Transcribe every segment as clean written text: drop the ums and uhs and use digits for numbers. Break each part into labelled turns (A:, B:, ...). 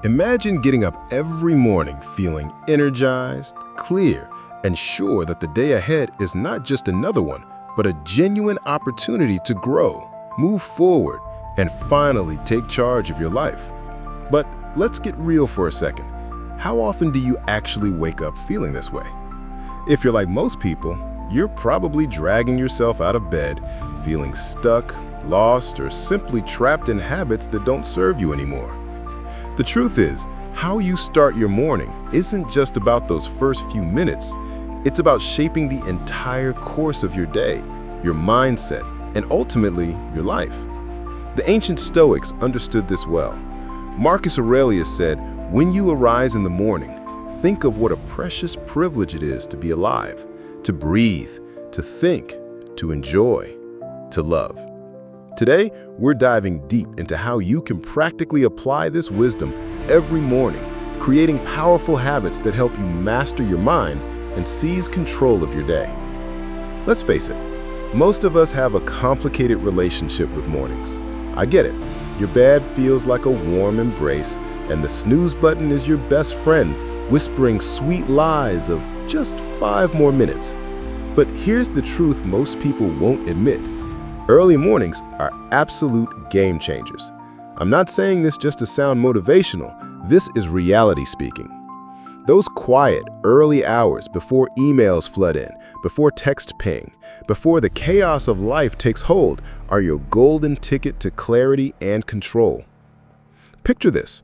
A: Imagine getting up every morning feeling energized, clear, and sure that the day ahead is not just another one, but a genuine opportunity to grow, move forward, and finally take charge of your life. But let's get real for a second. How often do you actually wake up feeling this way? If you're like most people, you're probably dragging yourself out of bed, feeling stuck, lost, or simply trapped in habits that don't serve you anymore. The truth is, how you start your morning isn't just about those first few minutes. It's about shaping the entire course of your day, your mindset, and ultimately, your life. The ancient Stoics understood this well. Marcus Aurelius said, "When you arise in the morning, think of what a precious privilege it is to be alive, to breathe, to think, to enjoy, to love." Today, we're diving deep into how you can practically apply this wisdom every morning, creating powerful habits that help you master your mind and seize control of your day. Let's face it, most of us have a complicated relationship with mornings. I get it. Your bed feels like a warm embrace, and the snooze button is your best friend, whispering sweet lies of just 5 more minutes. But here's the truth most people won't admit. Early mornings are absolute game changers. I'm not saying this just to sound motivational. This is reality speaking. Those quiet, early hours before emails flood in, before texts ping, before the chaos of life takes hold are your golden ticket to clarity and control. Picture this,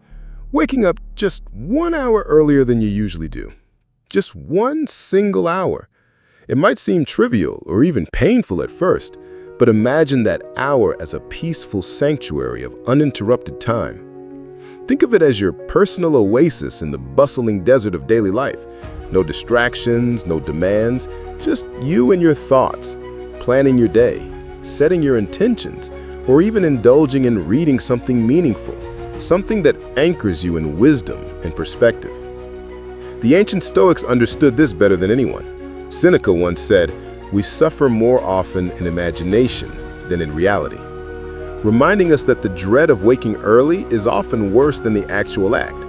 A: waking up just 1 hour earlier than you usually do. Just one single hour. It might seem trivial or even painful at first, but imagine that hour as a peaceful sanctuary of uninterrupted time. Think of it as your personal oasis in the bustling desert of daily life. No distractions, no demands, just you and your thoughts, planning your day, setting your intentions, or even indulging in reading something meaningful, something that anchors you in wisdom and perspective. The ancient Stoics understood this better than anyone. Seneca once said, "We suffer more often in imagination than in reality," reminding us that the dread of waking early is often worse than the actual act.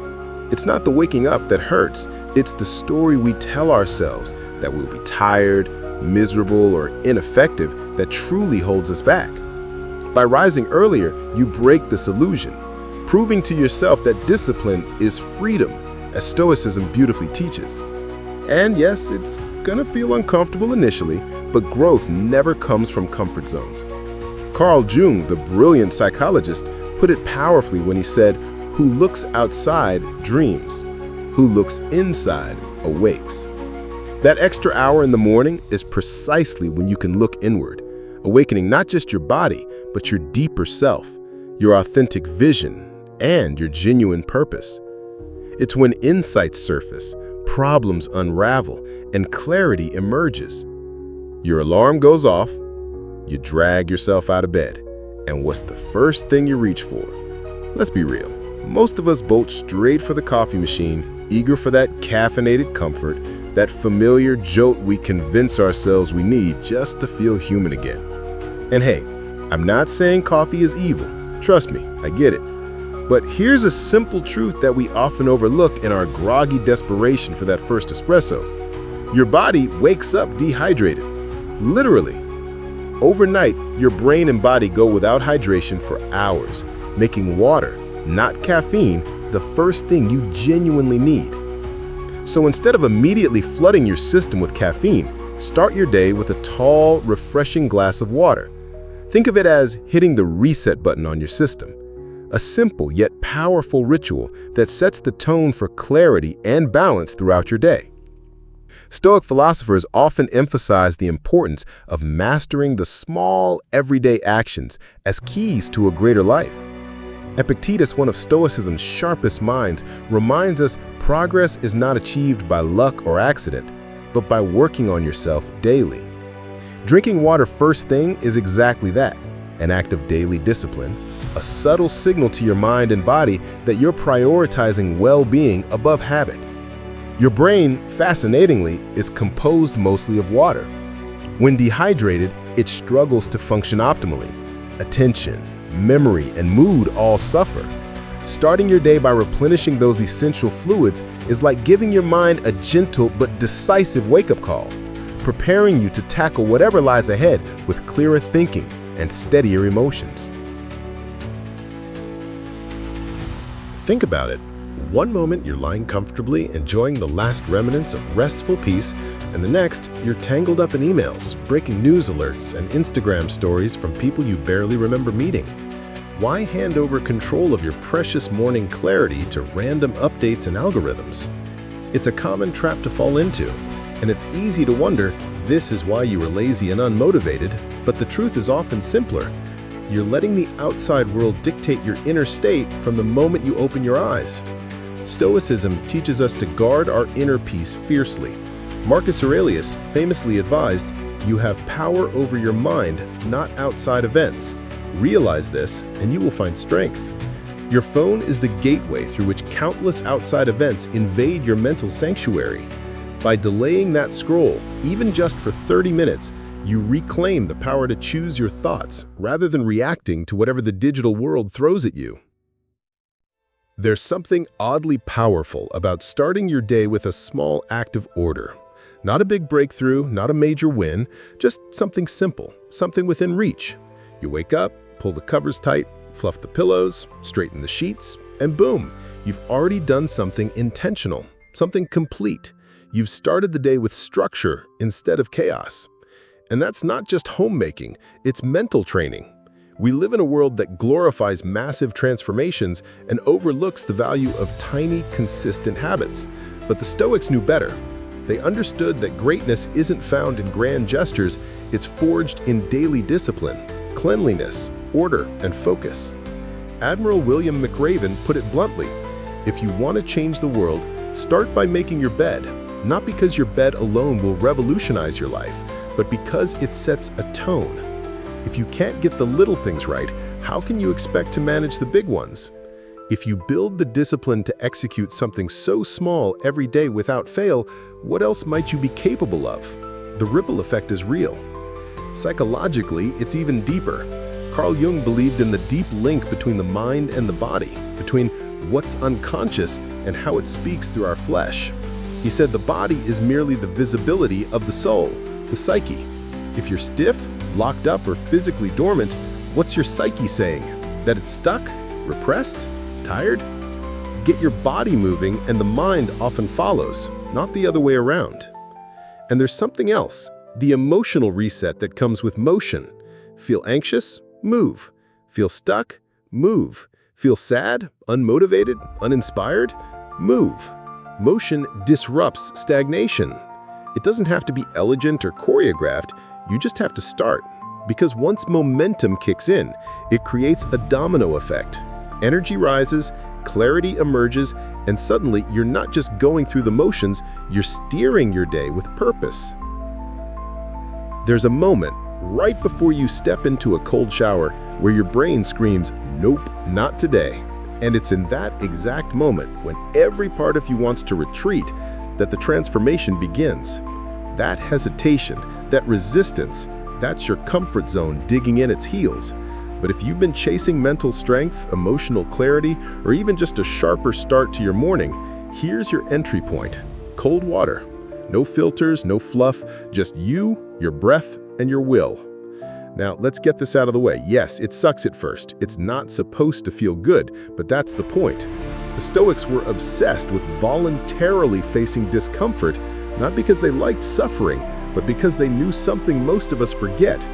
A: It's not the waking up that hurts, it's the story we tell ourselves that we'll be tired, miserable, or ineffective that truly holds us back. By rising earlier, you break this illusion, proving to yourself that discipline is freedom, as Stoicism beautifully teaches. And yes, it's gonna feel uncomfortable initially, but growth never comes from comfort zones. Carl Jung, the brilliant psychologist, put it powerfully when he said, "Who looks outside dreams, who looks inside awakes." That extra hour in the morning is precisely when you can look inward, awakening not just your body, but your deeper self, your authentic vision, and your genuine purpose. It's when insights surface, problems unravel, and clarity emerges. Your alarm goes off, you drag yourself out of bed, and what's the first thing you reach for? Let's be real. Most of us bolt straight for the coffee machine, eager for that caffeinated comfort, that familiar jolt we convince ourselves we need just to feel human again. And hey, I'm not saying coffee is evil. Trust me, I get it. But here's a simple truth that we often overlook in our groggy desperation for that first espresso. Your body wakes up dehydrated. Literally. Overnight, your brain and body go without hydration for hours, making water, not caffeine, the first thing you genuinely need. So instead of immediately flooding your system with caffeine, start your day with a tall, refreshing glass of water. Think of it as hitting the reset button on your system. A simple yet powerful ritual that sets the tone for clarity and balance throughout your day. Stoic philosophers often emphasize the importance of mastering the small, everyday actions as keys to a greater life. Epictetus, one of Stoicism's sharpest minds, reminds us progress is not achieved by luck or accident, but by working on yourself daily. Drinking water first thing is exactly that, an act of daily discipline, a subtle signal to your mind and body that you're prioritizing well-being above habit. Your brain, fascinatingly, is composed mostly of water. When dehydrated, it struggles to function optimally. Attention, memory, and mood all suffer. Starting your day by replenishing those essential fluids is like giving your mind a gentle but decisive wake-up call, preparing you to tackle whatever lies ahead with clearer thinking and steadier emotions. Think about it. One moment you're lying comfortably enjoying the last remnants of restful peace, and the next you're tangled up in emails, breaking news alerts, and Instagram stories from people you barely remember meeting. Why hand over control of your precious morning clarity to random updates and algorithms? It's a common trap to fall into, and it's easy to wonder, this is why you were lazy and unmotivated, but the truth is often simpler. You're letting the outside world dictate your inner state from the moment you open your eyes. Stoicism teaches us to guard our inner peace fiercely. Marcus Aurelius famously advised, "You have power over your mind, not outside events. Realize this, and you will find strength." Your phone is the gateway through which countless outside events invade your mental sanctuary. By delaying that scroll, even just for 30 minutes, you reclaim the power to choose your thoughts rather than reacting to whatever the digital world throws at you. There's something oddly powerful about starting your day with a small act of order. Not a big breakthrough, not a major win, just something simple, something within reach. You wake up, pull the covers tight, fluff the pillows, straighten the sheets, and boom, you've already done something intentional, something complete. You've started the day with structure instead of chaos. And that's not just homemaking, it's mental training. We live in a world that glorifies massive transformations and overlooks the value of tiny, consistent habits. But the Stoics knew better. They understood that greatness isn't found in grand gestures, it's forged in daily discipline, cleanliness, order, and focus. Admiral William McRaven put it bluntly, if you want to change the world, start by making your bed, not because your bed alone will revolutionize your life, but because it sets a tone. If you can't get the little things right, how can you expect to manage the big ones? If you build the discipline to execute something so small every day without fail, what else might you be capable of? The ripple effect is real. Psychologically, it's even deeper. Carl Jung believed in the deep link between the mind and the body, between what's unconscious and how it speaks through our flesh. He said the body is merely the visibility of the soul, the psyche. If you're stiff, locked up, or physically dormant, what's your psyche saying? That it's stuck? Repressed? Tired? Get your body moving and the mind often follows, not the other way around. And there's something else, the emotional reset that comes with motion. Feel anxious? Move. Feel stuck? Move. Feel sad? Unmotivated? Uninspired? Move. Motion disrupts stagnation. It doesn't have to be elegant or choreographed, you just have to start. Because once momentum kicks in, it creates a domino effect. Energy rises, clarity emerges, and suddenly you're not just going through the motions, you're steering your day with purpose. There's a moment right before you step into a cold shower where your brain screams, "Nope, not today." And it's in that exact moment, when every part of you wants to retreat, that the transformation begins. That hesitation, that resistance, that's your comfort zone digging in its heels. But if you've been chasing mental strength, emotional clarity, or even just a sharper start to your morning, here's your entry point. Cold water. No filters, no fluff, just you, your breath, and your will. Now, let's get this out of the way. Yes, it sucks at first. It's not supposed to feel good, but that's the point. The Stoics were obsessed with voluntarily facing discomfort, not because they liked suffering, but because they knew something most of us forget.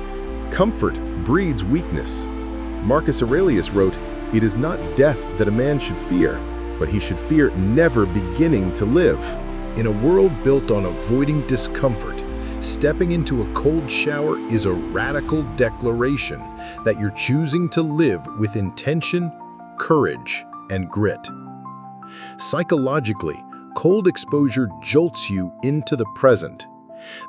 A: Comfort breeds weakness. Marcus Aurelius wrote, "It is not death that a man should fear, but he should fear never beginning to live." In a world built on avoiding discomfort, stepping into a cold shower is a radical declaration that you're choosing to live with intention, courage, and grit. Psychologically, cold exposure jolts you into the present.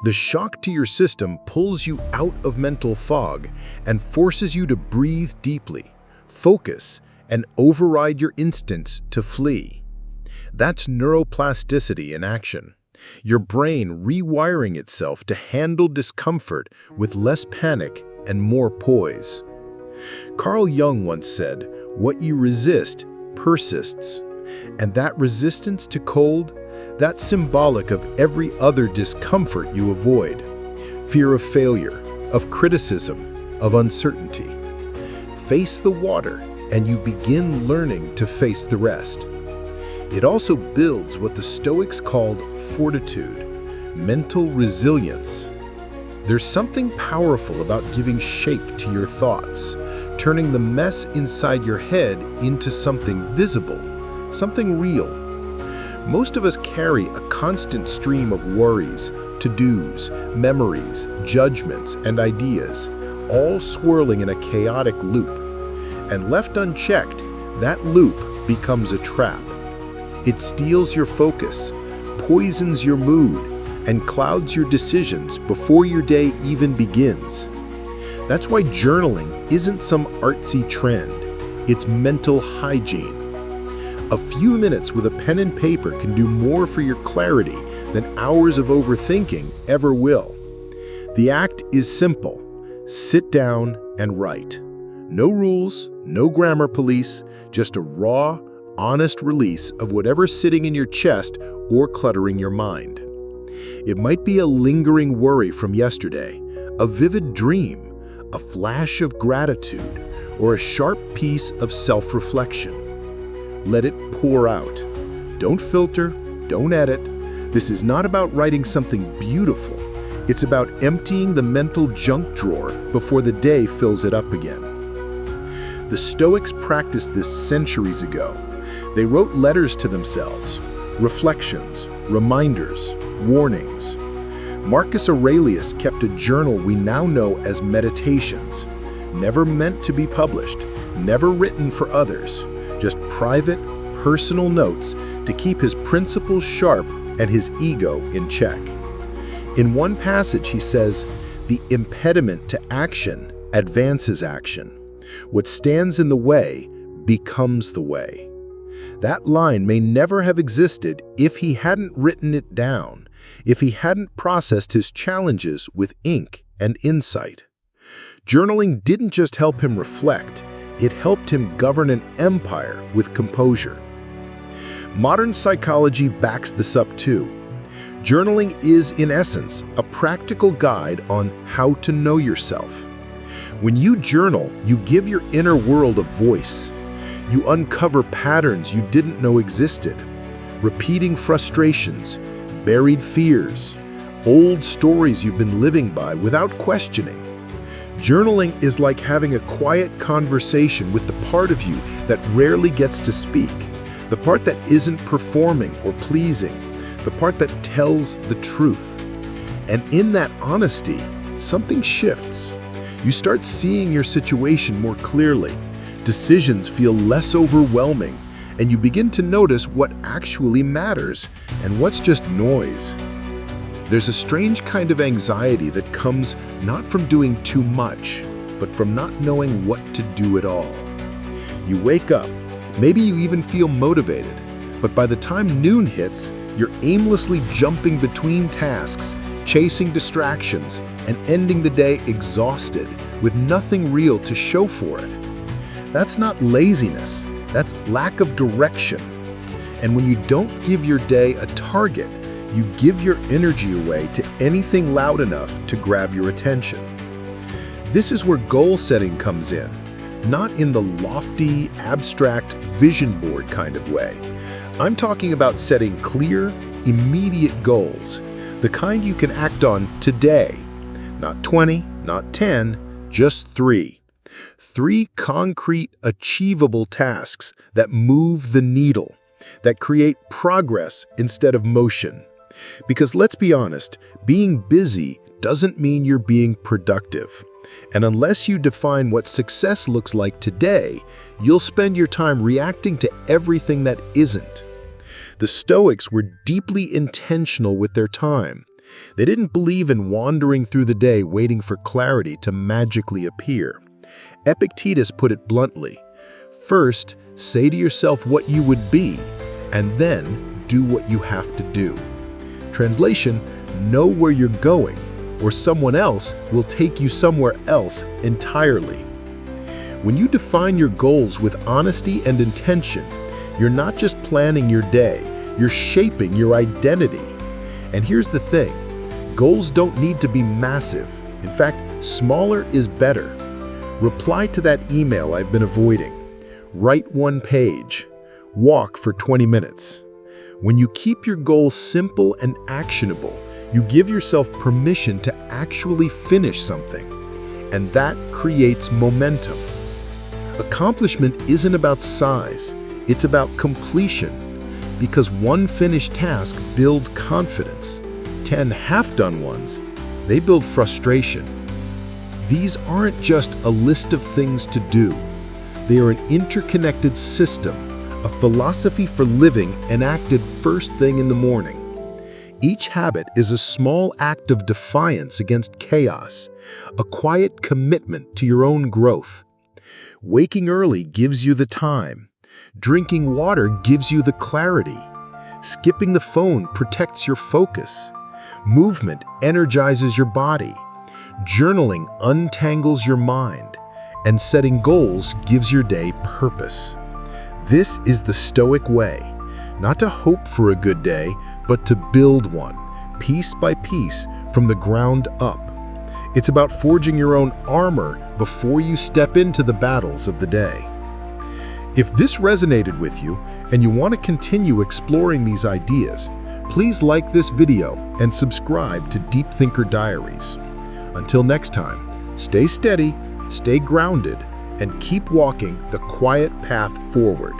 A: The shock to your system pulls you out of mental fog and forces you to breathe deeply, focus, and override your instincts to flee. That's neuroplasticity in action. Your brain rewiring itself to handle discomfort with less panic and more poise. Carl Jung once said, "What you resist persists. And that resistance to cold, that's symbolic of every other discomfort you avoid. Fear of failure, of criticism, of uncertainty. Face the water, and you begin learning to face the rest. It also builds what the Stoics called fortitude, mental resilience. There's something powerful about giving shape to your thoughts, turning the mess inside your head into something visible, something real. Most of us carry a constant stream of worries, to-dos, memories, judgments, and ideas, all swirling in a chaotic loop. And left unchecked, that loop becomes a trap. It steals your focus, poisons your mood, and clouds your decisions before your day even begins. That's why journaling isn't some artsy trend. It's mental hygiene. A few minutes with a pen and paper can do more for your clarity than hours of overthinking ever will. The act is simple. Sit down and write. No rules, no grammar police, just a raw, honest release of whatever's sitting in your chest or cluttering your mind. It might be a lingering worry from yesterday, a vivid dream, a flash of gratitude, or a sharp piece of self-reflection. Let it pour out. Don't filter, don't edit. This is not about writing something beautiful. It's about emptying the mental junk drawer before the day fills it up again. The Stoics practiced this centuries ago. They wrote letters to themselves, reflections, reminders, warnings. Marcus Aurelius kept a journal we now know as Meditations, never meant to be published, never written for others, just private, personal notes to keep his principles sharp and his ego in check. In one passage, he says, "The impediment to action advances action. What stands in the way becomes the way." That line may never have existed if he hadn't written it down, if he hadn't processed his challenges with ink and insight. Journaling didn't just help him reflect, it helped him govern an empire with composure. Modern psychology backs this up too. Journaling is, in essence, a practical guide on how to know yourself. When you journal, you give your inner world a voice. You uncover patterns you didn't know existed, repeating frustrations, buried fears, old stories you've been living by without questioning. Journaling is like having a quiet conversation with the part of you that rarely gets to speak, the part that isn't performing or pleasing, the part that tells the truth. And in that honesty, something shifts. You start seeing your situation more clearly. Decisions feel less overwhelming, and you begin to notice what actually matters and what's just noise. There's a strange kind of anxiety that comes not from doing too much, but from not knowing what to do at all. You wake up, maybe you even feel motivated, but by the time noon hits, you're aimlessly jumping between tasks, chasing distractions, and ending the day exhausted with nothing real to show for it. That's not laziness, that's lack of direction. And when you don't give your day a target, you give your energy away to anything loud enough to grab your attention. This is where goal setting comes in, not in the lofty, abstract vision board kind of way. I'm talking about setting clear, immediate goals, the kind you can act on today. Not 20, not 10, just 3. 3 concrete, achievable tasks that move the needle, that create progress instead of motion. Because let's be honest, being busy doesn't mean you're being productive. And unless you define what success looks like today, you'll spend your time reacting to everything that isn't. The Stoics were deeply intentional with their time. They didn't believe in wandering through the day waiting for clarity to magically appear. Epictetus put it bluntly, first, say to yourself what you would be, and then do what you have to do. Translation, know where you're going, or someone else will take you somewhere else entirely. When you define your goals with honesty and intention, You're not just planning your day, you're shaping your identity. And here's the thing, goals don't need to be massive. In fact, smaller is better. Reply to that email I've been avoiding. Write one page. Walk for 20 minutes. When you keep your goals simple and actionable, you give yourself permission to actually finish something. And that creates momentum. Accomplishment isn't about size, it's about completion. Because one finished task builds confidence. 10 half-done ones, they build frustration. These aren't just a list of things to do. They are an interconnected system, a philosophy for living enacted first thing in the morning. Each habit is a small act of defiance against chaos, a quiet commitment to your own growth. Waking early gives you the time. Drinking water gives you the clarity. Skipping the phone protects your focus. Movement energizes your body. Journaling untangles your mind. And setting goals gives your day purpose. This is the Stoic way, not to hope for a good day, but to build one, piece by piece, from the ground up. It's about forging your own armor before you step into the battles of the day. If this resonated with you and you want to continue exploring these ideas, please like this video and subscribe to Deep Thinker Diaries. Until next time, stay steady, stay grounded, and keep walking the quiet path forward.